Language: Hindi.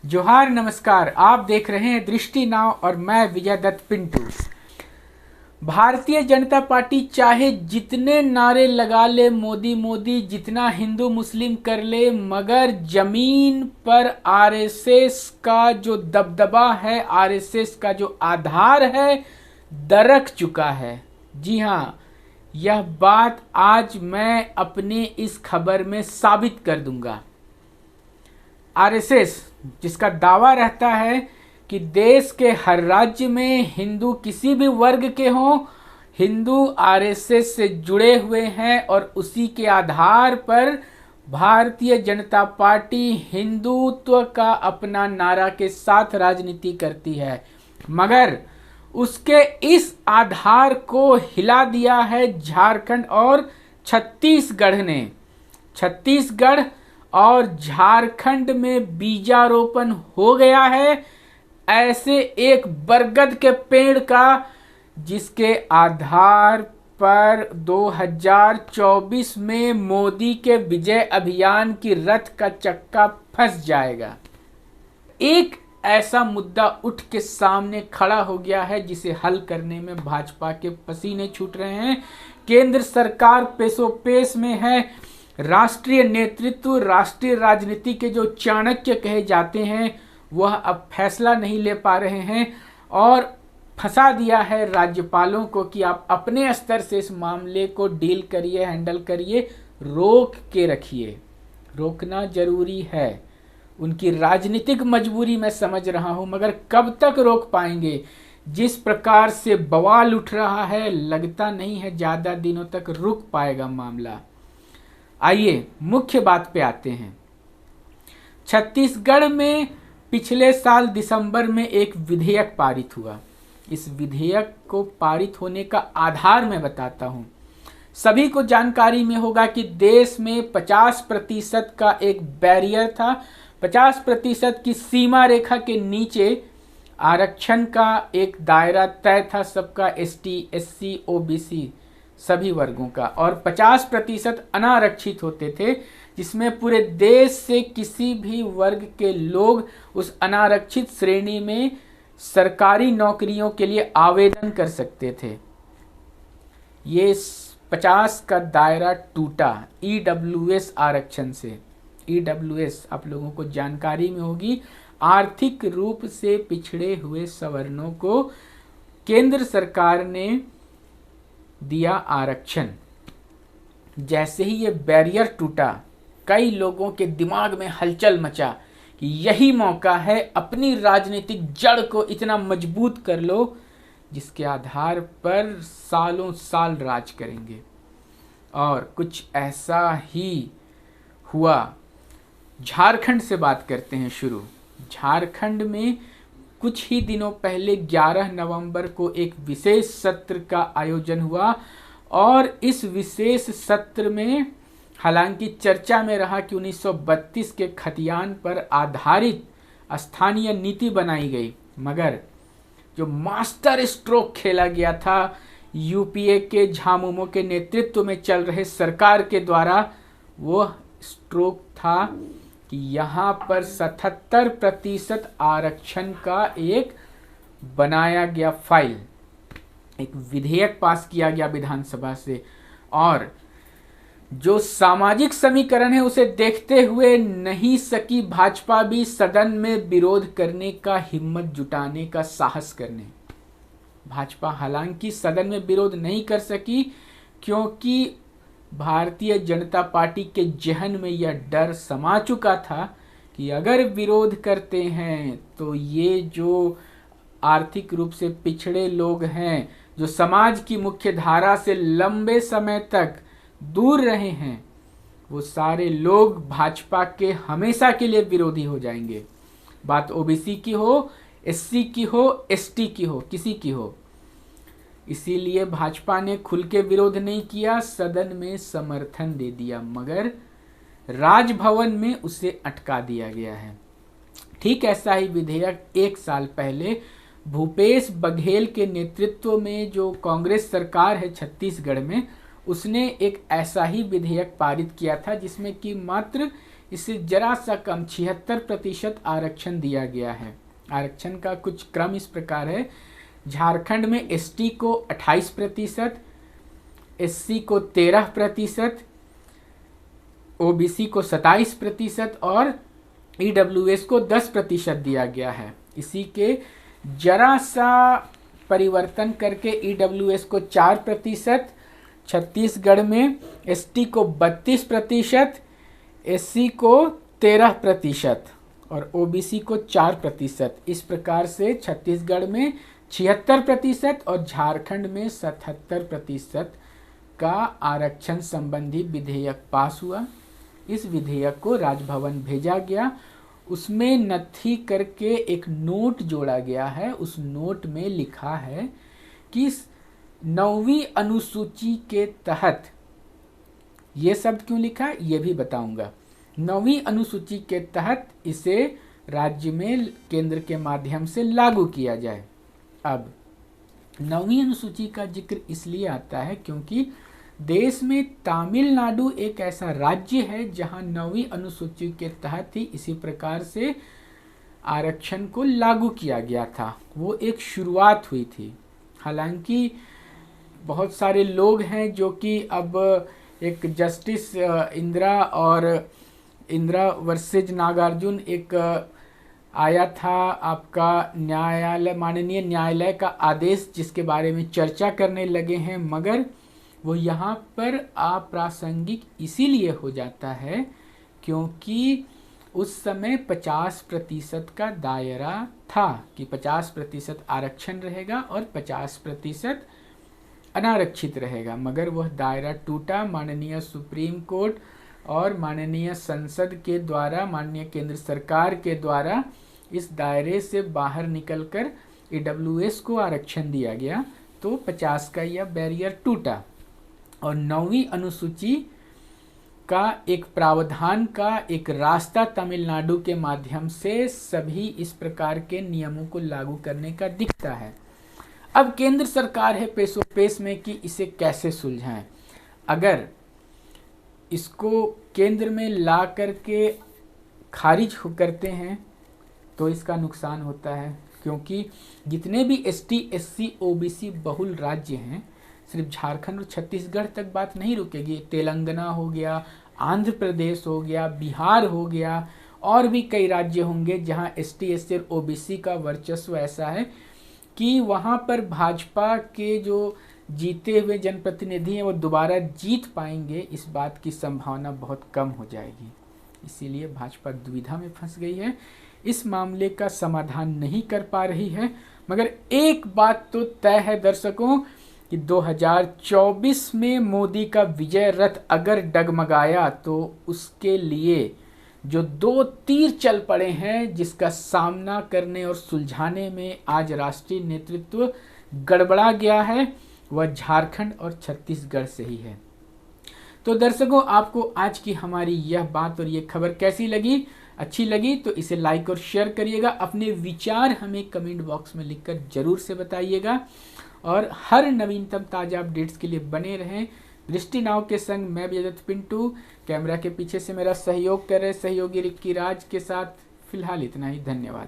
जोहार नमस्कार। आप देख रहे हैं दृष्टि नाव और मैं विजय दत्त पिंटू। भारतीय जनता पार्टी चाहे जितने नारे लगा ले मोदी मोदी, जितना हिंदू मुस्लिम कर ले, मगर जमीन पर आरएसएस का जो दबदबा है, आरएसएस का जो आधार है, दरक चुका है। जी हाँ, यह बात आज मैं अपने इस खबर में साबित कर दूंगा। आरएसएस जिसका दावा रहता है कि देश के हर राज्य में हिंदू किसी भी वर्ग के हों, हिंदू आरएसएस से जुड़े हुए हैं और उसी के आधार पर भारतीय जनता पार्टी हिंदुत्व का अपना नारा के साथ राजनीति करती है, मगर उसके इस आधार को हिला दिया है झारखंड और छत्तीसगढ़ ने। छत्तीसगढ़ और झारखंड में बीजारोपण हो गया है ऐसे एक बरगद के पेड़ का, जिसके आधार पर 2024 में मोदी के विजय अभियान की रथ का चक्का फंस जाएगा। एक ऐसा मुद्दा उठ के सामने खड़ा हो गया है जिसे हल करने में भाजपा के पसीने छूट रहे हैं। केंद्र सरकार पेशोपेश में है। राष्ट्रीय नेतृत्व, राष्ट्रीय राजनीति के जो चाणक्य कहे जाते हैं, वह अब फैसला नहीं ले पा रहे हैं और फंसा दिया है राज्यपालों को कि आप अपने स्तर से इस मामले को डील करिए, हैंडल करिए, रोक के रखिए। रोकना जरूरी है, उनकी राजनीतिक मजबूरी मैं समझ रहा हूं, मगर कब तक रोक पाएंगे? जिस प्रकार से बवाल उठ रहा है, लगता नहीं है ज्यादा दिनों तक रुक पाएगा मामला। आइए मुख्य बात पे आते हैं। छत्तीसगढ़ में पिछले साल दिसंबर में एक विधेयक पारित हुआ। इस विधेयक को पारित होने का आधार मैं बताता हूं। सभी को जानकारी में होगा कि देश में 50% का एक बैरियर था। 50% की सीमा रेखा के नीचे आरक्षण का एक दायरा तय था, सबका एसटी, एससी, ओबीसी सभी वर्गों का, और 50% अनारक्षित होते थे, जिसमें पूरे देश से किसी भी वर्ग के लोग उस अनारक्षित श्रेणी में सरकारी नौकरियों के लिए आवेदन कर सकते थे। ये 50 का दायरा टूटा ईडब्ल्यूएस आरक्षण से। ईडब्ल्यूएस आप लोगों को जानकारी में होगी, आर्थिक रूप से पिछड़े हुए सवर्णों को केंद्र सरकार ने दिया आरक्षण। जैसे ही ये बैरियर टूटा, कई लोगों के दिमाग में हलचल मचा कि यही मौका है, अपनी राजनीतिक जड़ को इतना मजबूत कर लो जिसके आधार पर सालों साल राज करेंगे। और कुछ ऐसा ही हुआ। झारखंड से बात करते हैं शुरू। झारखंड में कुछ ही दिनों पहले 11 नवंबर को एक विशेष सत्र का आयोजन हुआ और इस विशेष सत्र में हालांकि चर्चा में रहा कि 1932 के खतियान पर आधारित स्थानीय नीति बनाई गई, मगर जो मास्टर स्ट्रोक खेला गया था यूपीए के झामुमो के नेतृत्व में चल रहे सरकार के द्वारा, वो स्ट्रोक था कि यहाँ पर 77% आरक्षण का एक बनाया गया फाइल, एक विधेयक पास किया गया विधानसभा से, और जो सामाजिक समीकरण है उसे देखते हुए नहीं सकी भाजपा भी सदन में विरोध करने का, हिम्मत जुटाने का, साहस करने। भाजपा हालांकि सदन में विरोध नहीं कर सकी क्योंकि भारतीय जनता पार्टी के जहन में यह डर समा चुका था कि अगर विरोध करते हैं तो ये जो आर्थिक रूप से पिछड़े लोग हैं, जो समाज की मुख्य धारा से लंबे समय तक दूर रहे हैं, वो सारे लोग भाजपा के हमेशा के लिए विरोधी हो जाएंगे। बात ओबीसी की हो, एससी की हो, एसटी की हो, किसी की हो। इसीलिए भाजपा ने खुल के विरोध नहीं किया, सदन में समर्थन दे दिया, मगर राजभवन में उसे अटका दिया गया है। ठीक ऐसा ही विधेयक एक साल पहले भूपेश बघेल के नेतृत्व में जो कांग्रेस सरकार है छत्तीसगढ़ में, उसने एक ऐसा ही विधेयक पारित किया था जिसमें कि मात्र इसे जरा सा कम 76% आरक्षण दिया गया है। आरक्षण का कुछ क्रम इस प्रकार है। झारखंड में एसटी को 28%, एससी को 13%, ओबीसी को 27% और ईडब्ल्यूएस को 10% दिया गया है। इसी के जरा सा परिवर्तन करके ईडब्ल्यूएस को 4%, छत्तीसगढ़ में एसटी को 32%, एससी को 13% और ओबीसी को 4%। इस प्रकार से छत्तीसगढ़ में 76% और झारखंड में 77% का आरक्षण संबंधी विधेयक पास हुआ। इस विधेयक को राजभवन भेजा गया। उसमें नत्थी करके एक नोट जोड़ा गया है। उस नोट में लिखा है कि 9वीं अनुसूची के तहत, ये शब्द क्यों लिखा है ये भी बताऊंगा, 9वीं अनुसूची के तहत इसे राज्य में केंद्र के माध्यम से लागू किया जाए। अब 9वीं अनुसूची का जिक्र इसलिए आता है क्योंकि देश में तमिलनाडु एक ऐसा राज्य है जहां 9वीं अनुसूची के तहत ही इसी प्रकार से आरक्षण को लागू किया गया था। वो एक शुरुआत हुई थी। हालांकि बहुत सारे लोग हैं जो कि अब एक जस्टिस इंदिरा वर्सेज नागार्जुन एक आया था आपका न्यायालय, माननीय न्यायालय का आदेश, जिसके बारे में चर्चा करने लगे हैं, मगर वो यहाँ पर अप्रासंगिक इसीलिए हो जाता है क्योंकि उस समय 50% का दायरा था कि 50% आरक्षण रहेगा और 50% अनारक्षित रहेगा, मगर वह दायरा टूटा। माननीय सुप्रीम कोर्ट और माननीय संसद के द्वारा, माननीय केंद्र सरकार के द्वारा इस दायरे से बाहर निकलकर ईडब्ल्यूएस को आरक्षण दिया गया, तो 50 का यह बैरियर टूटा और 9वीं अनुसूची का एक प्रावधान का एक रास्ता तमिलनाडु के माध्यम से सभी इस प्रकार के नियमों को लागू करने का दिखता है। अब केंद्र सरकार है पेश में कि इसे कैसे सुलझाएं। अगर इसको केंद्र में ला करके खारिज करते हैं तो इसका नुकसान होता है, क्योंकि जितने भी एसटी, एससी, ओबीसी बहुल राज्य हैं, सिर्फ झारखंड और छत्तीसगढ़ तक बात नहीं रुकेगी। तेलंगाना हो गया, आंध्र प्रदेश हो गया, बिहार हो गया, और भी कई राज्य होंगे जहां एसटी, एससी और ओबीसी का वर्चस्व ऐसा है कि वहां पर भाजपा के जो जीते हुए जनप्रतिनिधि हैं वो दोबारा जीत पाएंगे, इस बात की संभावना बहुत कम हो जाएगी। इसीलिए भाजपा दुविधा में फंस गई है, इस मामले का समाधान नहीं कर पा रही है। मगर एक बात तो तय है दर्शकों कि 2024 में मोदी का विजय रथ अगर डगमगाया तो उसके लिए जो 2 तीर चल पड़े हैं, जिसका सामना करने और सुलझाने में आज राष्ट्रीय नेतृत्व गड़बड़ा गया है, वह झारखंड और छत्तीसगढ़ से ही है। तो दर्शकों, आपको आज की हमारी यह बात और ये खबर कैसी लगी? अच्छी लगी तो इसे लाइक और शेयर करिएगा। अपने विचार हमें कमेंट बॉक्स में लिखकर जरूर से बताइएगा और हर नवीनतम ताजा अपडेट्स के लिए बने रहें दृष्टि नाव के संग। मैं विजय पिंटू, कैमरा के पीछे से मेरा सहयोग कर रहे सहयोगी रिक्की राज के साथ। फिलहाल इतना ही, धन्यवाद।